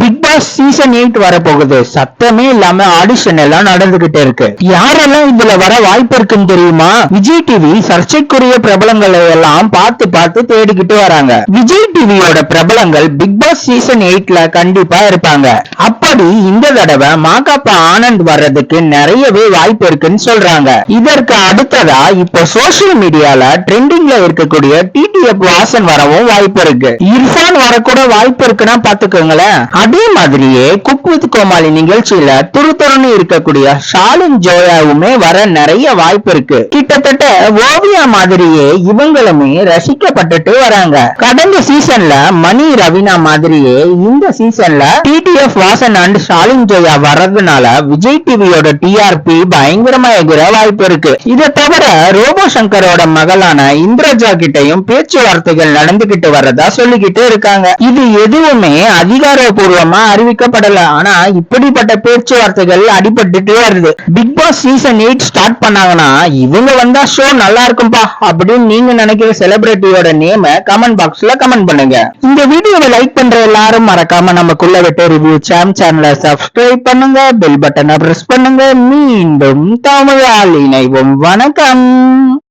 Big Boss season 8 வரப்போகுது. சத்தமே இல்லாம ஆடிஷன் எல்லாம் நடந்துகிட்டு இருக்கு. யாரெல்லாம் இதுல வர வாய்ப்பு இருக்குன்னு தெரியுமா? விஜய் டிவி சர்ச்சைக்குரிய பிரபலங்களை எல்லாம் பார்த்து பார்த்து தேடிக்கிட்டு வராங்க. விஜய் டிவியோட பிரபலங்கள் பிக் பாஸ் சீசன் 8ல கண்டிப்பா இருப்பாங்க. அப்படி இந்த தடவை மாகாப்பா ஆனந்த் வர்றதுக்கு நிறையவே வாய்ப்பு இருக்குன்னு சொல்றாங்க. இதற்கு அடுத்ததா இப்ப சோசியல் மீடியால ட்ரெண்டிங்ல இருக்கக்கூடிய டிடிஎஃப் வாசன் வரவும் வாய்ப்பு இருக்கு. இர்ஃபான் வரக்கூட வாய்ப்பு இருக்குன்னா பாத்துக்கோங்களேன். அதே மாதிரியே குக் வித் கோமாளி நிகழ்ச்சியில துருதுருன்னு இருக்கக்கூடிய ஷாலின் ஜோயாவுமே வர நிறைய வாய்ப்பு இருக்கு. கிட்டத்தட்ட ஓவியா மாதிரியே இவங்களுமே ரசிக்கப்பட்டுட்டு வராங்க. கடந்த சீசன்ல மணி ரவீனா மாதிரியே இந்த சீசன்ல டிடிஎஃப் வாசன் அண்ட் ஷாலின் ஜோயா வர்றதுனால விஜய் டிவியோட டிஆர்பி பயங்கரமா எகிற வாய்ப்பு இருக்கு. இதை தவிர ரோபோ சங்கரோட மகளான இந்திரஜா கிட்டையும் பேச்சுவார்த்தைகள் நடந்துகிட்டு வர்றதா சொல்லிக்கிட்டு இருக்காங்க. இது எதுவுமே அதிகாரப்பூர்வமா அறிவிக்கப்படல. ஆனா இப்படிப்பட்ட பேச்சுவார்த்தைகள் அடிபட்டுட்டு வருது. பிக் பாஸ் சீசன் 8 ஸ்டார்ட் பண்ணாங்கன்னா இவங்க வந்தா ஷோ நல்லா இருக்கும்பா அப்படின்னு நீங்க நினைக்கிற செலிபிரிட்டியோட நேம கமெண்ட் பாக்ஸ்ல கமெண்ட் பண்ணுங்க. இந்த வீடியோவை லைக் பண்ற எல்லாரும் மறக்காம நமக்குள்ள விட்டு ரிவ்யூ சேனலை சப்ஸ்கிரைப் பண்ணுங்க, பெல் பட்டனை பிரஸ் பண்ணுங்க. மீண்டும் தமிழால் இணைவோம். வணக்கம்.